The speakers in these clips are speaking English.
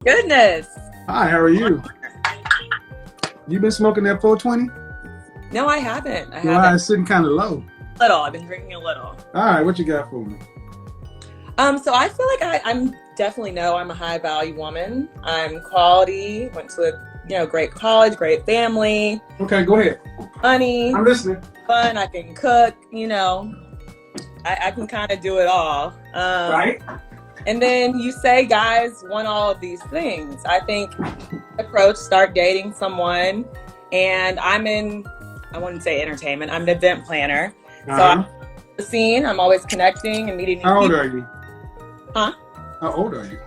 Goodness. Hi, how are you? You been smoking that 420? No, I haven't. I Your eyes haven't. sitting kind of low. Little. I've been drinking a little. All right, what you got for me? So I feel like I'm definitely know I'm a high value woman. I'm quality. Went to a great college, great family, Okay, go ahead. money, I'm listening. fun. I can cook. I can kind of do it all. Right? And then you say guys want all of these things. I think approach, start dating someone, and I wouldn't say entertainment. I'm an event planner, so I'm Uh-huh. the scene. I'm always connecting and meeting new How old people. are you? Huh? How old are you?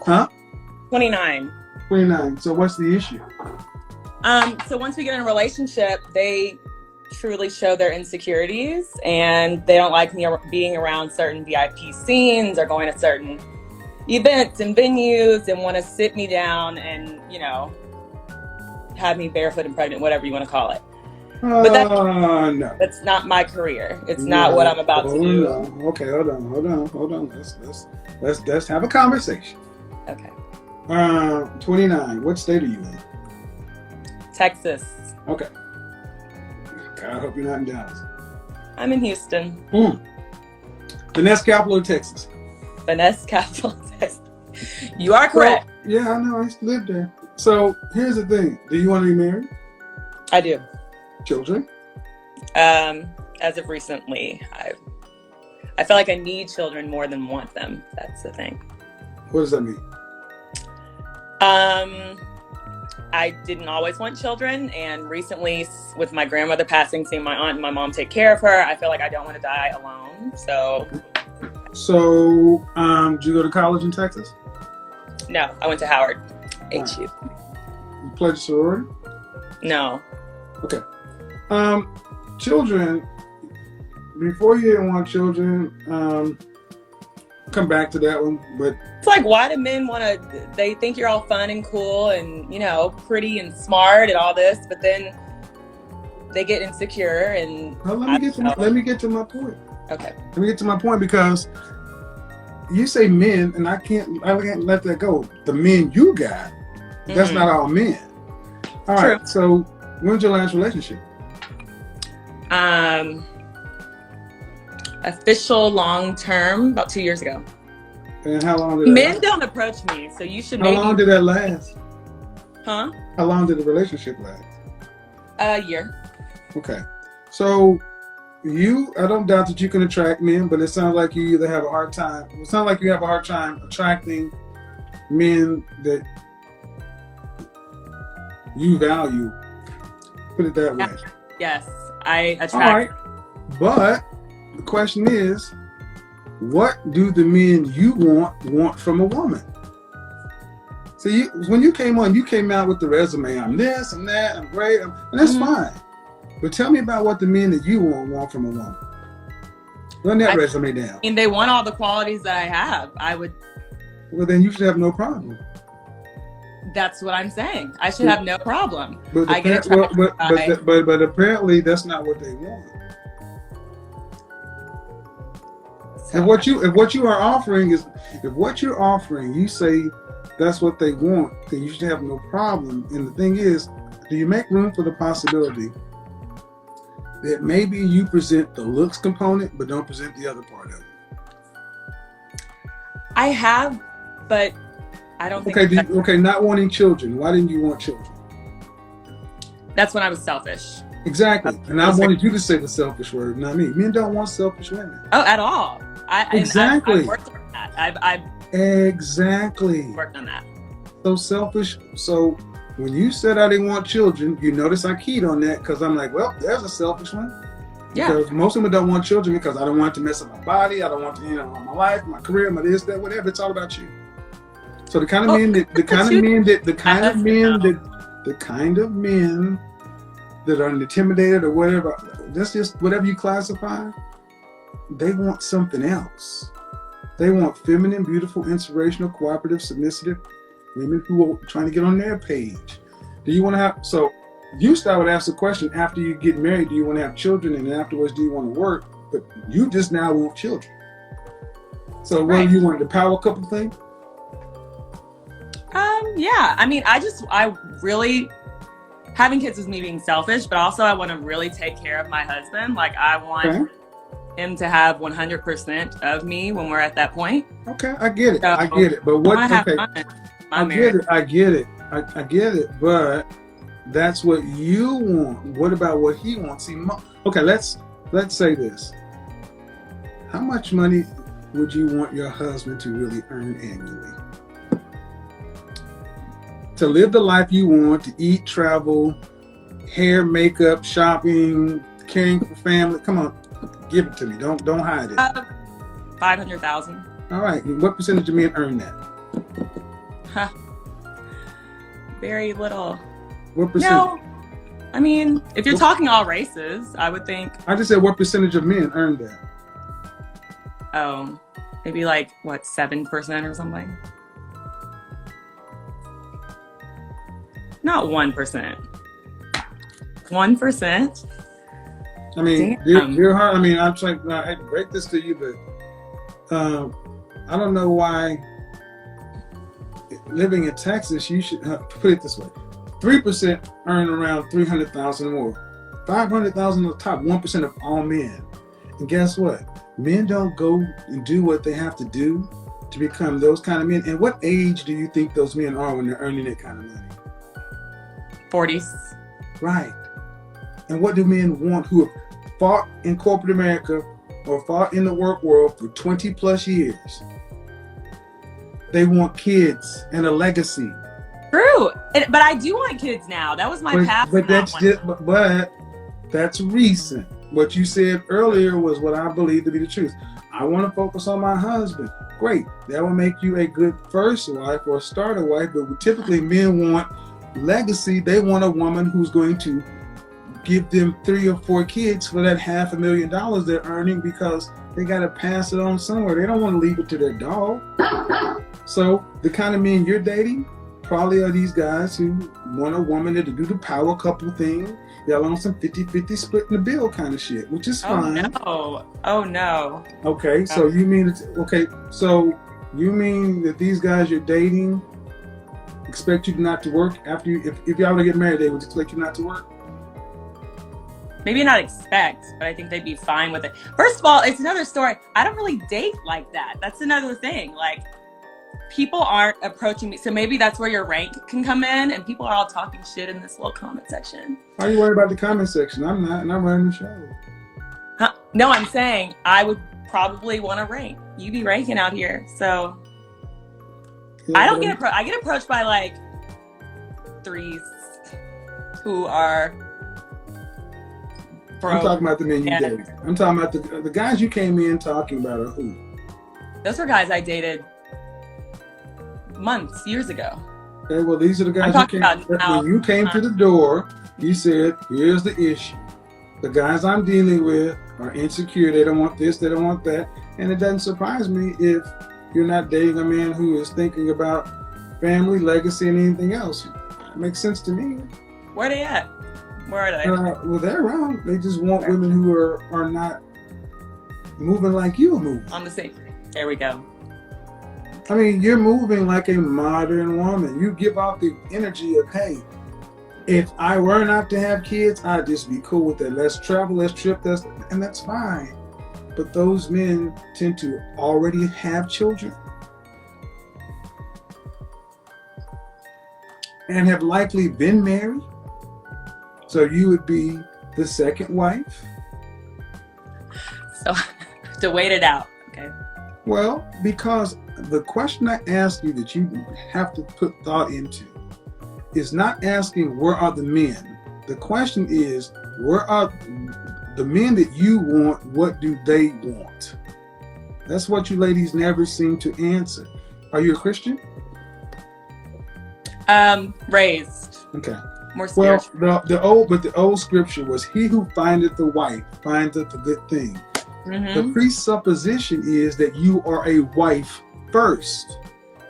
Huh? 29. 29. So what's the issue? So once we get in a relationship, they truly show their insecurities and they don't like me being around certain VIP scenes or going to certain events and venues and want to sit me down and, have me barefoot and pregnant, whatever you want to call it. But No. that's not my career. It's not what No. I'm about to Oh, do. no. Okay, hold on. Let's have a conversation. Okay. 29. What state are you in? Texas. Okay. God, I hope you're not in Dallas. I'm in Houston. The next capital of Texas. Vanessa Capital, Texas. You are correct. So, yeah, I know. I used to live there. So here's the thing. Do you want to be married? I do. Children? As of recently, I feel like I need children more than want them. That's the thing. What does that mean? I didn't always want children, and recently, with my grandmother passing, seeing my aunt and my mom take care of her, I feel like I don't want to die alone. So, Did you go to college in Texas? no, I went to Howard, HU. You pledged a sorority? No. Okay. Children, before you didn't want children, come back to that one, but It's like, why do men they think you're all fun and cool and, pretty and smart and all this, but then they get insecure and... let me get to my point. Okay. Let me get to my point because you say men, and I can't let that go. The men you got, that's not all men. All True. right, so when's your last relationship? Official long term, about 2 years ago. And how long did that Men last? don't approach me, so you should How long did that last? Huh? How long did the relationship last? A year. Okay. So I don't doubt that you can attract men, but it sounds like you either have a hard time. It sounds like you have a hard time attracting men that you value. Put it that way. Yes, I attract. All right. But the question is, what do the men you want from a woman? So when you came on, you came out with the resume. I'm this, I'm that, I'm great, and that's fine. But tell me about what the men that you want from a woman. Run that resume down. And they want all the qualities that I have. I would. Well, then you should have no problem. That's what I'm saying. I should have no problem. But I get attracted but apparently that's not what they want. So, If what you're offering, you say that's what they want, then you should have no problem. And the thing is, do you make room for the possibility that maybe you present the looks component, but don't present the other part of it? I have, but I don't think. Okay, not wanting children. Why didn't you want children? That's when I was selfish. Exactly. And I wanted you to say the selfish word, not me. Men don't want selfish women. Oh, at all. Exactly. I've worked on that. I've Exactly. worked on that. So selfish. So when you said I didn't want children, you notice I keyed on that because I'm like, well, there's a selfish one. Yeah. Because most women don't want children because I don't want to mess up my body. I don't want to, my life, my career, my this, that, whatever. It's all about you. So the kind of men that are intimidated or whatever, that's just whatever you classify, they want something else. They want feminine, beautiful, inspirational, cooperative, submissive women who are trying to get on their page. Do you want to have, so you start with ask the question, after you get married, do you want to have children? And then afterwards, do you want to work? But you just now want children. So what do you want, the power couple thing? Yeah. I mean, I really, having kids is me being selfish, but also I want to really take care of my husband. Like, I want Okay. him to have 100% of me when we're at that point. Okay, I get it. So I get it. But I what? want to have Okay, fun in my I get marriage. it. I get it. I get it. But that's what you want. What about what he wants? See, okay, let's say this. How much money would you want your husband to really earn annually? To live the life you want, to eat, travel, hair, makeup, shopping, caring for family. Come on, give it to me. Don't hide it. 500,000. All right. What percentage of men earn that? Huh. Very little. What percentage? No, I mean, if you're talking all races, I would think, I just said what percentage of men earn that? oh, maybe like, what, 7% or something? Not 1%. 1%? I mean, Damn. dear heart, I mean, I'm trying to break this to you, but I don't know why living in Texas, you should put it this way. 3% earn around 300,000 more. 500,000 on the top, 1% of all men. And guess what? Men don't go and do what they have to do to become those kind of men. And what age do you think those men are when they're earning that kind of money? 40s. Right. And what do men want who have fought in corporate America or fought in the work world for 20 plus years? They want kids and a legacy. True. But I do want kids now. That was my past. But that's just, but that's recent. What you said earlier was what I believe to be the truth. I want to focus on my husband. Great. That will make you a good first wife or starter wife. But typically men want legacy. They want a woman who's going to give them 3 or 4 kids for that $500,000 they're earning, because they got to pass it on somewhere. They don't want to leave it to their dog. So the kind of men you're dating probably are these guys who want a woman to do the power couple thing. Y'all on some 50-50 splitting the bill kind of shit, which is fine. Oh no. Okay, so you mean that these guys you're dating expect you not to work after you, if y'all were to get married, they would expect you not to work? Maybe not expect, but I think they'd be fine with it. First of all, it's another story. I don't really date like that. That's another thing. Like, people aren't approaching me. So maybe that's where your rank can come in, and people are all talking shit in this little comment section. Why are you worried about the comment section? I'm not, and I'm running the show. Huh? No, I'm saying I would probably want to rank. You be ranking out here. So Yeah, I don't get I get approached by like 3s who are broke. I'm talking about the men you Yeah. dated. I'm talking about the guys you came in talking about are who? Those were guys I dated years ago. Okay, well, these are the guys I'm talking about now. when you came to the door, you said, here's the issue. The guys I'm dealing with are insecure. They don't want this, they don't want that. And it doesn't surprise me if you're not dating a man who is thinking about family, legacy, and anything else. It makes sense to me. Where are they at? Where are they? Well, they're around. They just want women who are not moving like you're moving. On the same. There we go. I mean, you're moving like a modern woman. You give off the energy of, hey, if I were not to have kids, I'd just be cool with that. Let's travel, let's trip, and that's fine. But those men tend to already have children and have likely been married. So you would be the second wife. So to wait it out. Okay. Well, because the question I ask you that you have to put thought into is not asking where are the men. The question is, where are the men that you want? What do they want? That's what you ladies never seem to answer. Are you a Christian? Raised. Okay. More spiritual. Well, the old scripture was, he who findeth the wife findeth a good thing. The presupposition is that you are a wife first,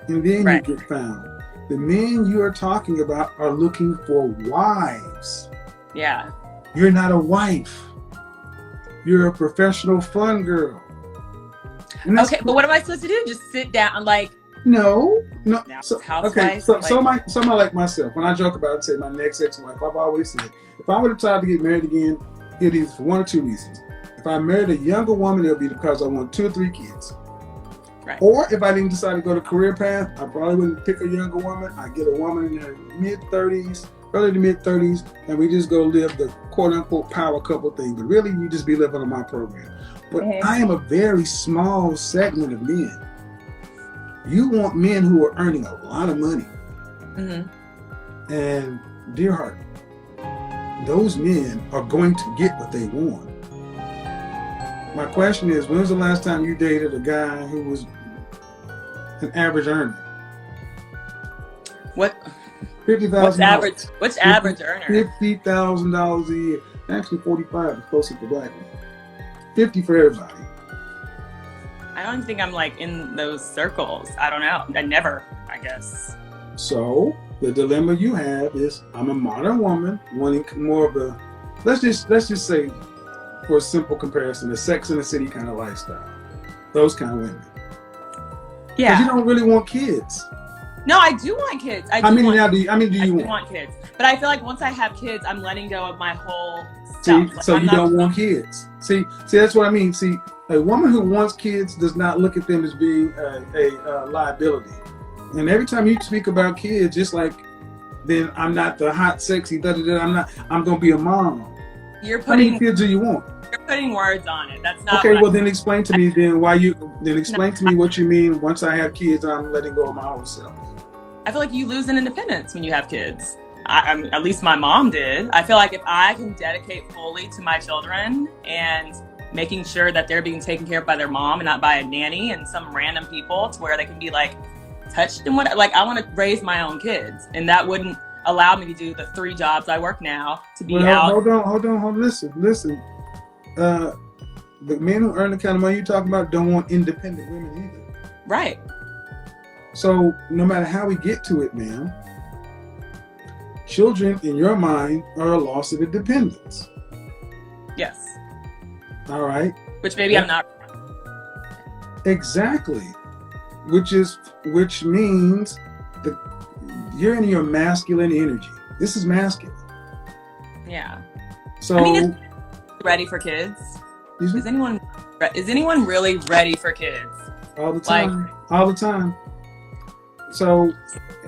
and then Right. you get found. The men you are talking about are looking for wives. Yeah. You're not a wife. You're a professional fun girl. And that's Okay, but what am I supposed to do? Just sit down, like, No, No, now so okay, housewife. so Like, somebody like myself, when I joke about it, say my next ex-wife, I've always said, if I were to decide to get married again, it is for one or two reasons. If I married a younger woman, it'll be because I want 2 or 3 kids. right. Or if I didn't decide to go the career path, I probably wouldn't pick a younger woman. I get a woman in her mid-30s, early to mid-30s, and we just go live the quote-unquote power couple thing. But really, you just be living on my program. But I am a very small segment of men. You want men who are earning a lot of money. Mm-hmm. And dear heart, those men are going to get what they want. My question is, when was the last time you dated a guy who was an average earner? What? $50,000. What's average earner? $50,000 a year. Actually, 45 is closer to black men. 50 for everybody. I don't think I'm like in those circles. I don't know. I never, I guess. So the dilemma you have is, I'm a modern woman wanting more of a, let's just say, for a simple comparison, a Sex and the City kind of lifestyle. Those kind of women. Yeah. Because you don't really want kids. No, I do want kids. How many now do you want? want kids? But I feel like once I have kids, I'm letting go of my whole See, stuff. Like, so you don't want kids. See, that's what I mean. See, a woman who wants kids does not look at them as being a liability. And every time you speak about kids, just like, then I'm not the hot, sexy, I'm going to be a mom. How many kids do you want? You're putting words on it. That's not okay. Well, then explain to me explain to me what you mean. Once I have kids, I'm letting go of my own self. I feel like you lose an independence when you have kids. At least my mom did. I feel like if I can dedicate fully to my children and making sure that they're being taken care of by their mom and not by a nanny and some random people, to where they can be like touched and what, like, I want to raise my own kids, and that wouldn't allow me to do the 3 jobs I work now, to be out. Hold on. Listen. The men who earn the kind of money you're talking about don't want independent women either. Right. So no matter how we get to it, ma'am, children in your mind are a loss of independence. Yes. All right. Which maybe I'm not. Exactly. Which means that you're in your masculine energy. This is masculine. Yeah. So, I mean, ready for kids? Is anyone really ready for kids? All the time. All the time. So,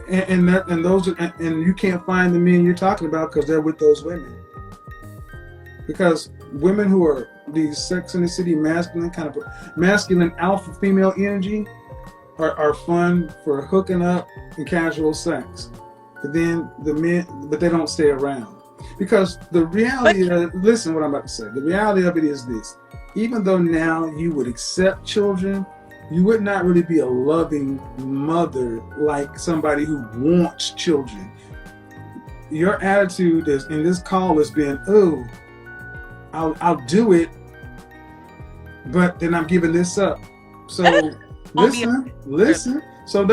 and you can't find the men you're talking about because they're with those women. Because women who are these Sex and the City masculine alpha female energy are fun for hooking up and casual sex. But then they don't stay around. Because the reality listen what I'm about to say. The reality of it is this. Even though now you would accept children, you would not really be a loving mother like somebody who wants children. Your attitude in this call has been, oh, I'll do it, but then I'm giving this up. So listen. So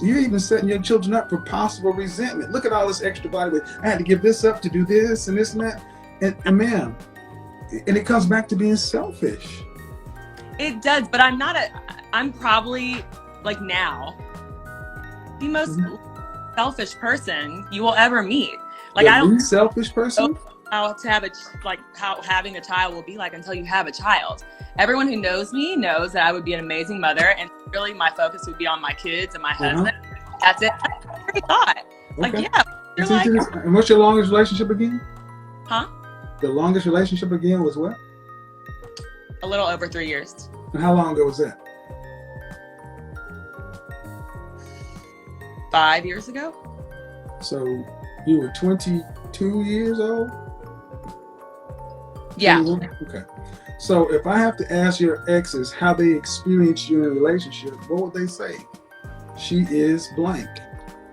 you're even setting your children up for possible resentment. Look at all this extra body weight. I had to give this up to do this and this and that. And ma'am, and it comes back to being selfish. It does, but I'm probably, like, now the most selfish person you will ever meet. Like, I don't selfish person. know how to have how having a child will be like until you have a child. Everyone who knows me knows that I would be an amazing mother, and really my focus would be on my kids and my husband. That's it. I never thought. Like, yeah. And what's your longest relationship again? Huh? The longest relationship again was what? A little over 3 years. And how long ago was that? 5 years ago. So you were 22 years old? Yeah. Okay. So if I have to ask your exes how they experienced you in a relationship, what would they say? She is blank.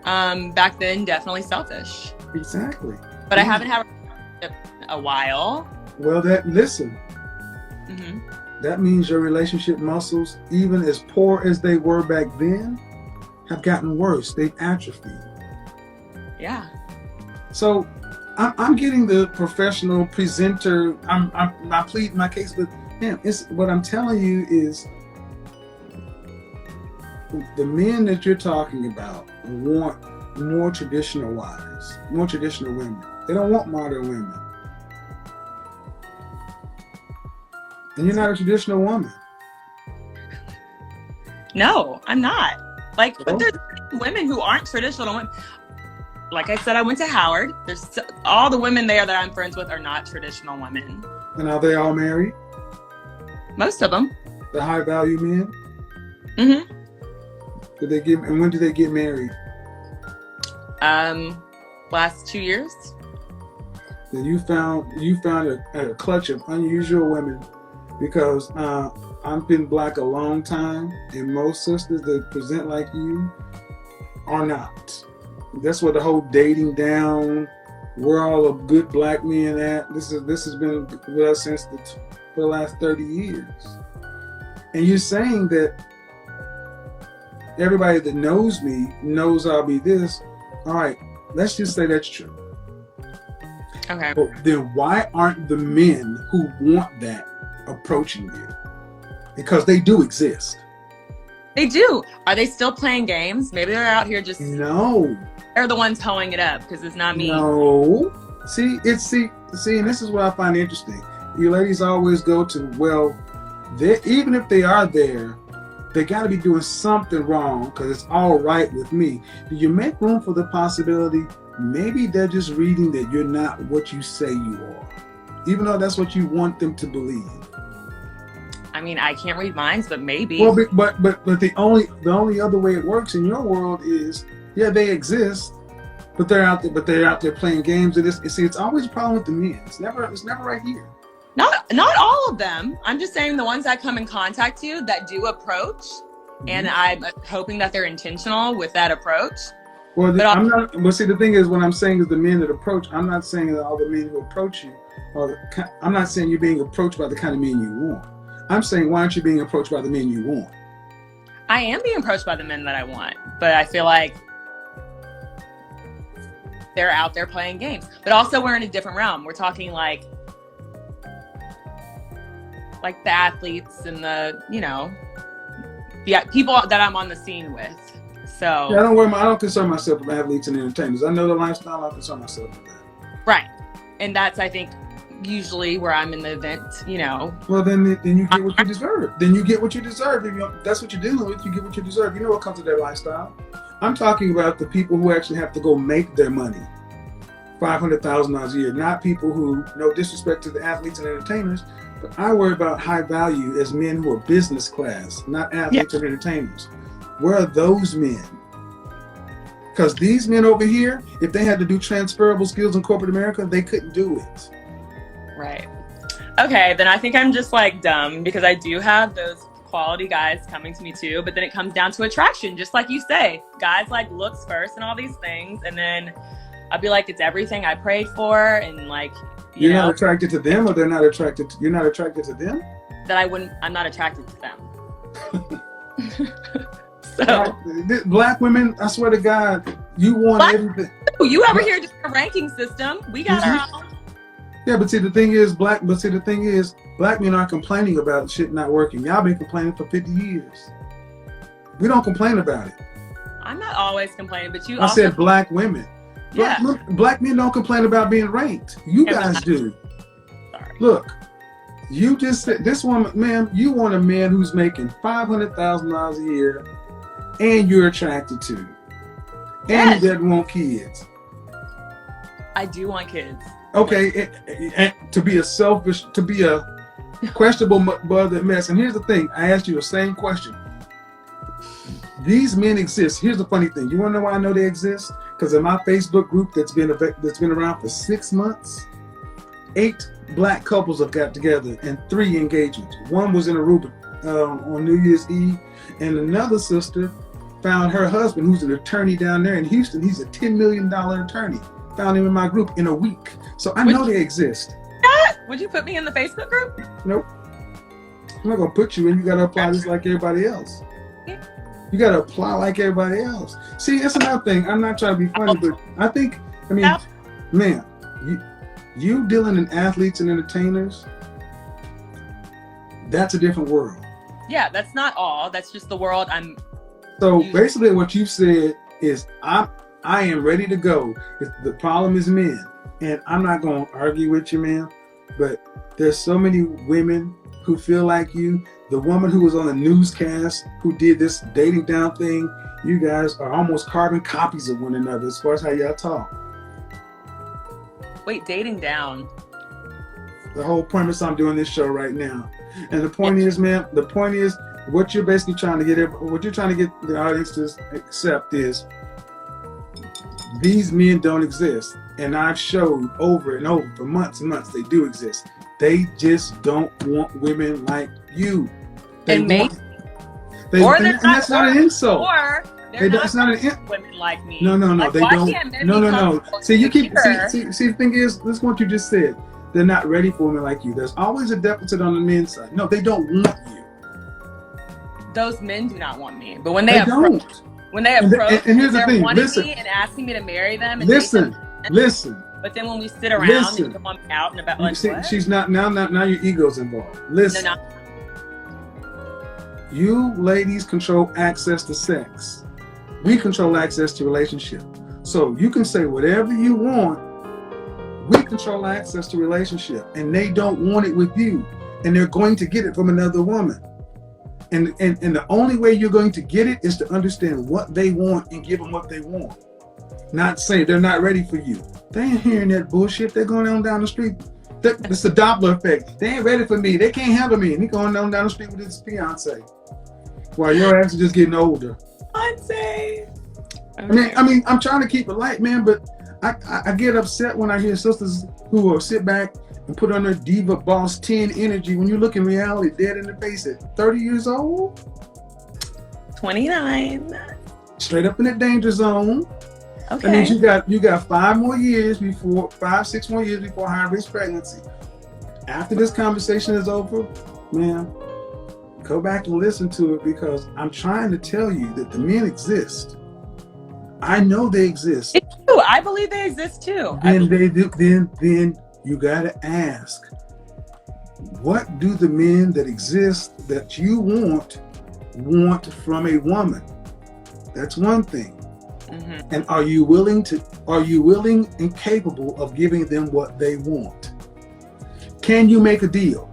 Back then, definitely selfish. Exactly. But I haven't had a relationship in a while. Well, listen. Mm-hmm. That means your relationship muscles, even as poor as they were back then, have gotten worse. They've atrophied. Yeah. So I'm getting the professional presenter. I plead my case, but man, what I'm telling you is the men that you're talking about want more traditional wives, more traditional women. They don't want modern women. And you're not a traditional woman. No, I'm not. Like, So? but there's women who aren't traditional women. Like I said, I went to Howard. There's all the women there that I'm friends with are not traditional women. And are they all married? Most of them. The high value men? Mm-hmm. And when do they get married? Last 2 years. Then you found a clutch of unusual women, because I've been black a long time, and most sisters that present like you are not. That's where the whole dating down, where all the good black men at. This has been with us for the last 30 years. And you're saying that everybody that knows me knows I'll be this. All right, let's just say that's true. Okay. But then why aren't the men who want that approaching you? Because they do exist. They do. Are they still playing games? Maybe they're out here just. No. They're the ones hoeing it up because it's not me. No. See, and this is what I find interesting. You ladies always go to, well, even if they are there, they got to be doing something wrong because it's all right with me. Do you make room for the possibility maybe they're just reading that you're not what you say you are, even though that's what you want them to believe? I mean, I can't read minds, but maybe. Well, but the only other way it works in your world is, yeah, they exist, but they're out there playing games. And it's always a problem with the men. It's never right here. Not all of them. I'm just saying the ones that come in contact you that do approach, mm-hmm. and I'm hoping that they're intentional with that approach. Well, I'm not. Well, see, the thing is, what I'm saying is the men that approach. I'm not saying that all the men who approach you I'm not saying you're being approached by the kind of men you want. I'm saying, why aren't you being approached by the men you want? I am being approached by the men that I want, but I feel like they're out there playing games. But also, we're in a different realm. We're talking like the athletes and the people that I'm on the scene with. So yeah, I don't concern myself with athletes and entertainers. I know the lifestyle. I concern myself with that. Right, and that's, I think, usually where I'm in the event. Well, then you get what you deserve. Then you get what you deserve. If that's what you're dealing with, you get what you deserve. You know what comes with their lifestyle. I'm talking about the people who actually have to go make their money, $500,000 a year. Not people who, no disrespect to the athletes and entertainers, but I worry about high value as men who are business class, not athletes and entertainers. Where are those men? Because these men over here, if they had to do transferable skills in corporate America, they couldn't do it. Right. Okay, then I think I'm just dumb, because I do have those quality guys coming to me too, but then it comes down to attraction, just like you say. Guys like looks first and all these things, and then I'll be like, it's everything I prayed for, and you're not attracted to them, or they're not attracted to, you're not attracted to them? I'm not attracted to them. So black women, I swear to God, you want everything. You ever hear a ranking system? We got our own. Yeah, but see, the thing is, black men aren't complaining about shit not working. Y'all been complaining for 50 years. We don't complain about it. I'm not always complaining, but I said black women. Yeah. Black men don't complain about being ranked. You guys do. Sorry. Look, you just said, this woman, ma'am, you want a man who's making $500,000 a year, and you're attracted to, and he doesn't want kids. I do want kids. Okay, and to be a questionable mother mess. And here's the thing: I asked you the same question. These men exist. Here's the funny thing: you want to know why I know they exist? Because in my Facebook group that's been around for 6 months, 8 black couples have got together and 3 engagements. One was in Aruba on New Year's Eve, and another sister found her husband, who's an attorney down there in Houston. He's a $10 million attorney. Found him in my group in a week. So I know they exist. Would you put me in the Facebook group? Nope. I'm not gonna put you in. You gotta apply just like everybody else. Yeah. You gotta apply like everybody else. See, that's another thing. I'm not trying to be funny, but man, you dealing in athletes and entertainers, that's a different world. Yeah, that's not all. That's just the world I'm So basically, what you said is, I am ready to go. The problem is men, and I'm not going to argue with you, man. But there's so many women who feel like you. The woman who was on the newscast who did this dating down thing. You guys are almost carbon copies of one another as far as how y'all talk. Wait, dating down. The whole premise I'm doing this show right now. And the point is, man, the point is, what you're basically trying to get, what you're trying to get the audience to accept is, these men don't exist. And I've showed over and over for months and months they do exist. They just don't want women like you. They and maybe, and that's not an insult. Or they're it's not women like me. No, like, they don't. No. See, you keep see. The thing is, this is what you just said. They're not ready for women like you. There's always a deficit on the men's side. No, they don't want you. Those men do not want me. But when they approach, and here's the thing. Listen, me and asking me to marry them. And listen. But then when we sit around and come out and about, like, what? She's not now. Your ego's involved. Listen. No. You ladies control access to sex. We control access to relationship. So you can say whatever you want. We control access to relationship, and they don't want it with you, and they're going to get it from another woman. And the only way you're going to get it is to understand what they want and give them what they want. Not say they're not ready for you. They ain't hearing that bullshit. They're going on down the street. It's the Doppler effect. They ain't ready for me. They can't handle me. And he going on down the street with his fiance, while your ass is just getting older. Fiance. Okay. I mean, I'm trying to keep it light, man, but I get upset when I hear sisters who will sit back and put on their diva boss 10 energy when you look in reality dead in the face at 30 years old. 29. Straight up in the danger zone. Okay. That means you got 5 more years before 6 more years before high risk pregnancy. After this conversation is over, man, go back and listen to it, because I'm trying to tell you that the men exist. I know they exist. It's true. I believe they exist too. Then you gotta ask, what do the men that exist that you want from a woman? That's one thing. Mm-hmm. And are you willing and capable of giving them what they want? Can you make a deal?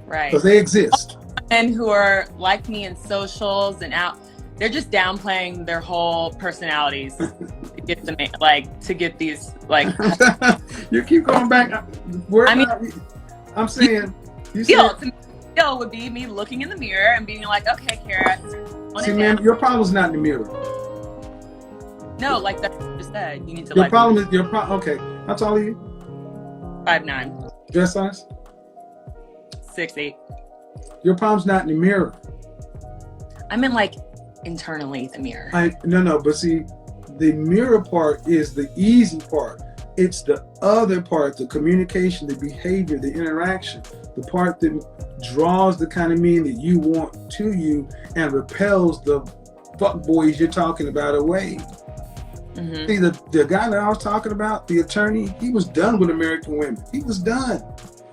Right. Because they exist. Men who are like me in socials and out, they're just downplaying their whole personalities to get them, to get these, You keep going back. I'm saying, Skill would be me looking in the mirror and being like, okay, Kara. See, man, your problem's not in the mirror. No, like that's what you just said. You need to your problem is okay. How tall are you? 5'9". Dress size? 6'8". Your problem's not in the mirror. I meant internally the mirror. No, but see, the mirror part is the easy part. It's the other part, the communication, the behavior, the interaction, the part that draws the kind of men that you want to you and repels the fuck boys you're talking about away. Mm-hmm. See, the guy that I was talking about, the attorney, he was done with American women. He was done.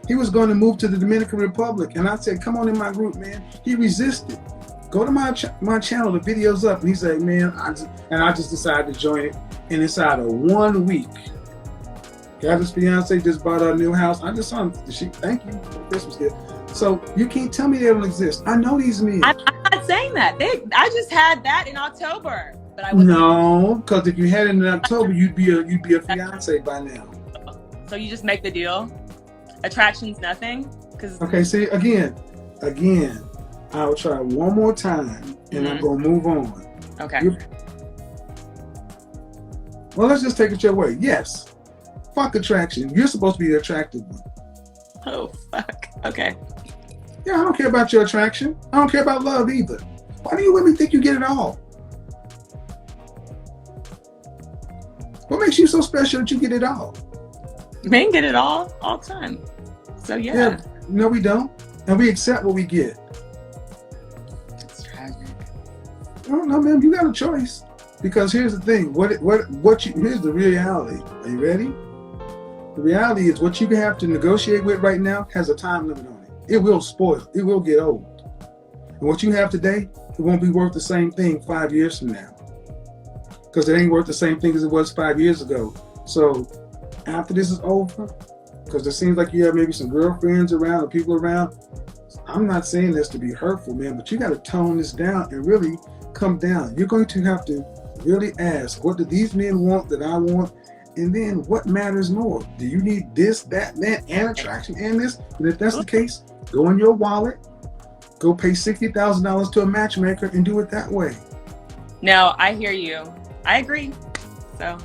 He was going to move to the Dominican Republic. And I said, come on in my group, man. He resisted. Go to my channel, the video's up. And he said, man, I just decided to join it. And inside of 1 week, got his fiance, just bought our new house. I just saw him. Thank you for the Christmas gift. So you can't tell me they don't exist. I know these men. I'm not saying that. I just had that in October. But I no, because if you had it in October, you'd be a fiance by now. So you just make the deal? Attraction's nothing? Okay, see, again, I'll try one more time, and I'm going to move on. Okay. Well, let's just take it your way. Yes. Fuck attraction. You're supposed to be the attractive one. Oh, fuck. Okay. Yeah, I don't care about your attraction. I don't care about love either. Why do you women think you get it all? What makes you so special that you get it all? Men get it all the time. So yeah. No, we don't. And we accept what we get. It's tragic. No, man, you got a choice. Because here's the thing. Here's the reality. Are you ready? The reality is what you have to negotiate with right now has a time limit on it. It will spoil. It will get old. And what you have today it won't be worth the same thing 5 years from now. Because it ain't worth the same thing as it was 5 years ago. So after this is over, because it seems like you have maybe some girlfriends around or people around, I'm not saying this to be hurtful, man, but you got to tone this down and really come down. You're going to have to really ask, what do these men want that I want? And then what matters more? Do you need this, that, and attraction and this? And if that's the case, go in your wallet, go pay $60,000 to a matchmaker and do it that way. No, I hear you. I agree. So.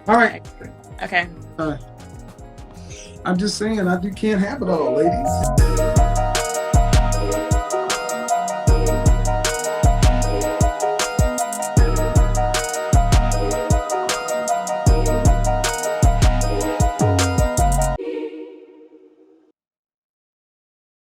All right. Okay. I'm just saying, you can't have it all, ladies.